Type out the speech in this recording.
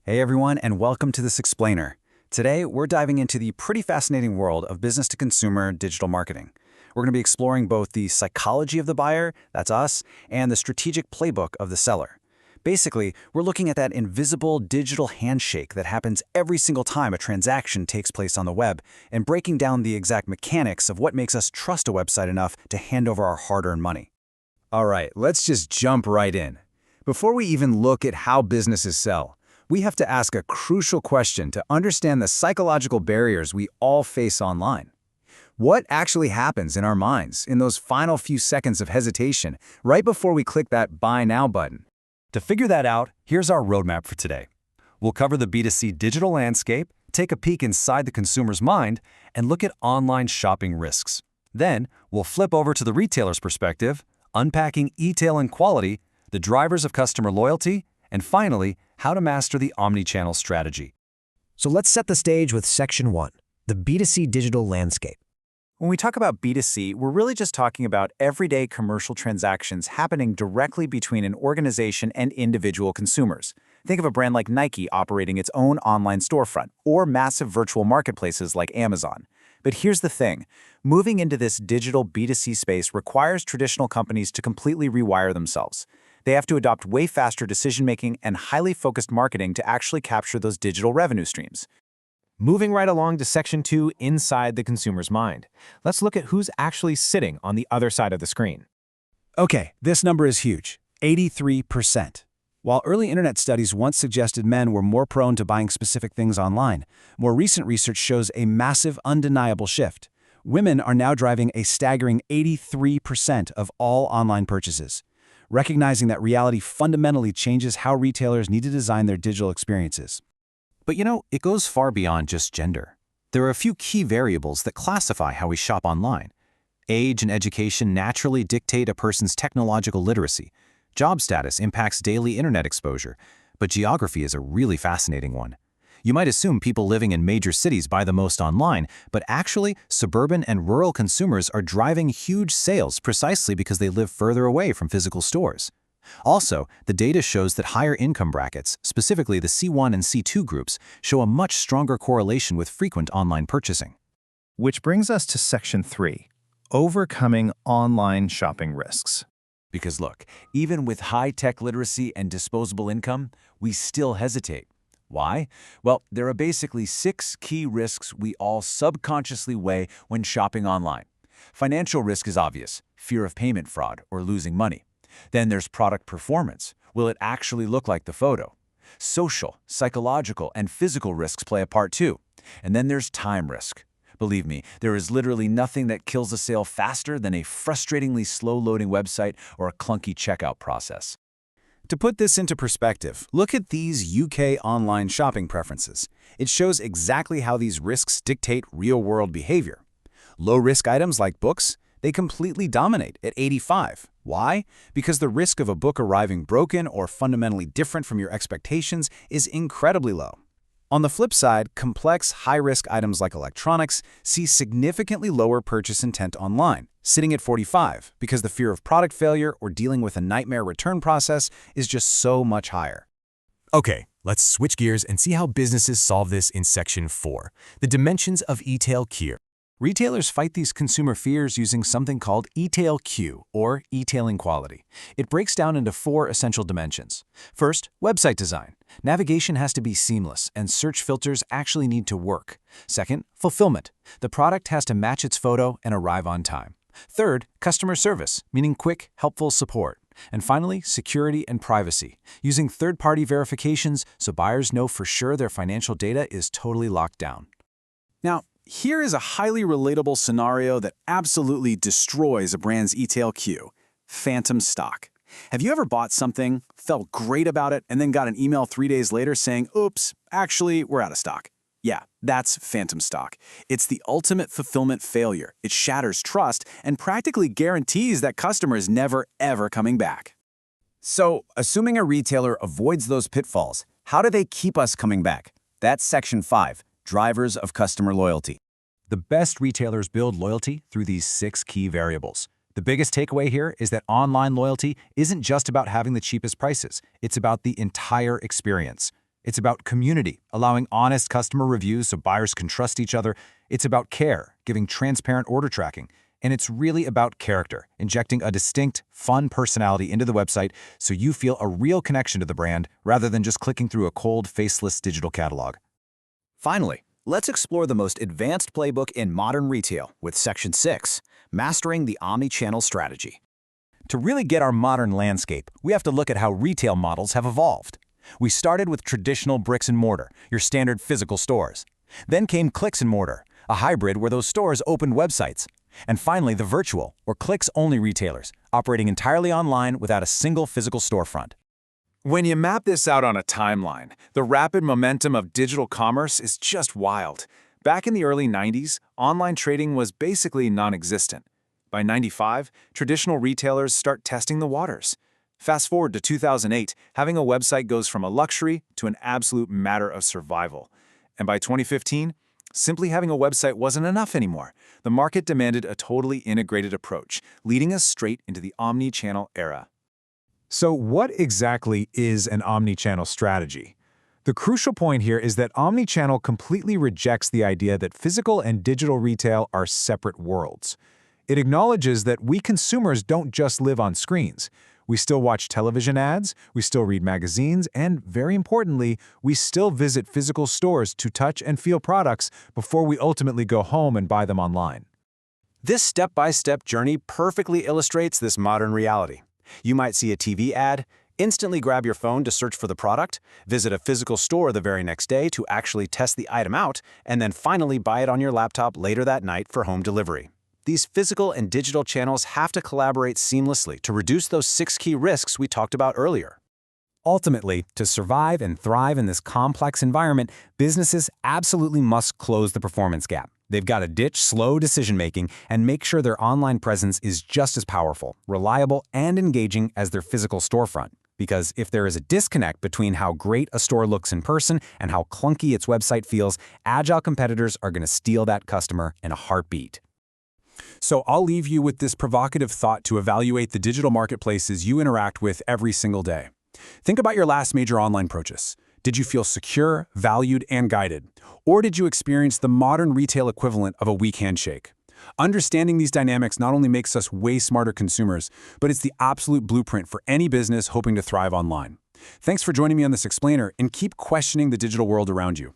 Hey everyone, and welcome to This Explainer. Today, we're diving into the pretty fascinating world of business-to-consumer digital marketing. We're going to be exploring both the psychology of the buyer, that's us, and the strategic playbook of the seller. Basically, we're looking at that invisible digital handshake that happens every single time a transaction takes place on the web, and breaking down the exact mechanics of what makes us trust a website enough to hand over our hard-earned money. All right, let's just jump right in. Before we even look at how businesses sell, we have to ask a crucial question to understand the psychological barriers we all face online. What actually happens in our minds in those final few seconds of hesitation right before we click that Buy Now button? To figure that out, here's our roadmap for today. We'll cover the B2C digital landscape, take a peek inside the consumer's mind, and look at online shopping risks. Then, we'll flip over to the retailer's perspective, unpacking e-tail and quality, the drivers of customer loyalty, and finally, how to master the omnichannel strategy. So let's set the stage with Section 1, the B2C digital landscape. When we talk about B2C, we're really just talking about everyday commercial transactions happening directly between an organization and individual consumers. Think of a brand like Nike operating its own online storefront, or massive virtual marketplaces like Amazon. But here's the thing. Moving into this digital B2C space requires traditional companies to completely rewire themselves. They have to adopt way faster decision-making and highly focused marketing to actually capture those digital revenue streams. Moving right along to Section 2, inside the consumer's mind. Let's look at who's actually sitting on the other side of the screen. Okay, this number is huge, 83%. While early internet studies once suggested men were more prone to buying specific things online, more recent research shows a massive, undeniable shift. Women are now driving a staggering 83% of all online purchases. Recognizing that reality fundamentally changes how retailers need to design their digital experiences. But it goes far beyond just gender. There are a few key variables that classify how we shop online. Age and education naturally dictate a person's technological literacy. Job status impacts daily internet exposure, but geography is a really fascinating one. You might assume people living in major cities buy the most online, but actually, suburban and rural consumers are driving huge sales precisely because they live further away from physical stores. Also, the data shows that higher income brackets, specifically the C1 and C2 groups, show a much stronger correlation with frequent online purchasing. Which brings us to Section 3, overcoming online shopping risks. Because look, even with high-tech literacy and disposable income, we still hesitate. Why? Well, there are basically 6 key risks we all subconsciously weigh when shopping online. Financial risk is obvious, fear of payment fraud or losing money. Then there's product performance. Will it actually look like the photo? Social, psychological, and physical risks play a part too. And then there's time risk. Believe me, there is literally nothing that kills a sale faster than a frustratingly slow-loading website or a clunky checkout process. To put this into perspective, look at these UK online shopping preferences. It shows exactly how these risks dictate real-world behavior. Low-risk items like books, they completely dominate at 85. Why? Because the risk of a book arriving broken or fundamentally different from your expectations is incredibly low. On the flip side, complex, high-risk items like electronics see significantly lower purchase intent online, sitting at 45, because the fear of product failure or dealing with a nightmare return process is just so much higher. Okay, let's switch gears and see how businesses solve this in Section 4, the dimensions of e-tail Q. Retailers fight these consumer fears using something called e-tail Q, or e-tailing quality. It breaks down into 4 essential dimensions. First, website design. Navigation has to be seamless, and search filters actually need to work. Second, fulfillment. The product has to match its photo and arrive on time. Third, customer service, meaning quick, helpful support. And finally, security and privacy, using third-party verifications so buyers know for sure their financial data is totally locked down. Now, here is a highly relatable scenario that absolutely destroys a brand's e-tail queue: phantom stock. Have you ever bought something, felt great about it, and then got an email 3 days later saying, "Oops, actually, we're out of stock"? Yeah, that's phantom stock. It's the ultimate fulfillment failure. It shatters trust and practically guarantees that customer is never, ever coming back. So, assuming a retailer avoids those pitfalls, how do they keep us coming back? That's Section 5, drivers of customer loyalty. The best retailers build loyalty through these 6 key variables. The biggest takeaway here is that online loyalty isn't just about having the cheapest prices. It's about the entire experience. It's about community, allowing honest customer reviews so buyers can trust each other. It's about care, giving transparent order tracking. And it's really about character, injecting a distinct, fun personality into the website so you feel a real connection to the brand rather than just clicking through a cold, faceless digital catalog. Finally, let's explore the most advanced playbook in modern retail with Section 6, Mastering the Omnichannel Strategy. To really get our modern landscape, we have to look at how retail models have evolved. We started with traditional bricks and mortar, your standard physical stores. Then came clicks and mortar, a hybrid where those stores opened websites. And finally, the virtual, or clicks-only retailers, operating entirely online without a single physical storefront. When you map this out on a timeline, the rapid momentum of digital commerce is just wild. Back in the early 90s, online trading was basically non-existent. By 95, traditional retailers start testing the waters. Fast forward to 2008, having a website goes from a luxury to an absolute matter of survival. And by 2015, simply having a website wasn't enough anymore. The market demanded a totally integrated approach, leading us straight into the omni-channel era. So what exactly is an omnichannel strategy? The crucial point here is that omnichannel completely rejects the idea that physical and digital retail are separate worlds. It acknowledges that we consumers don't just live on screens. We still watch television ads, we still read magazines, and very importantly, we still visit physical stores to touch and feel products before we ultimately go home and buy them online. This step-by-step journey perfectly illustrates this modern reality. You might see a TV ad, instantly grab your phone to search for the product, visit a physical store the very next day to actually test the item out, and then finally buy it on your laptop later that night for home delivery. These physical and digital channels have to collaborate seamlessly to reduce those 6 key risks we talked about earlier. Ultimately, to survive and thrive in this complex environment, businesses absolutely must close the performance gap. They've got to ditch slow decision-making and make sure their online presence is just as powerful, reliable, and engaging as their physical storefront. Because if there is a disconnect between how great a store looks in person and how clunky its website feels, agile competitors are going to steal that customer in a heartbeat. So I'll leave you with this provocative thought to evaluate the digital marketplaces you interact with every single day. Think about your last major online purchase. Did you feel secure, valued, and guided? Or did you experience the modern retail equivalent of a weak handshake? Understanding these dynamics not only makes us way smarter consumers, but it's the absolute blueprint for any business hoping to thrive online. Thanks for joining me on this explainer, and keep questioning the digital world around you.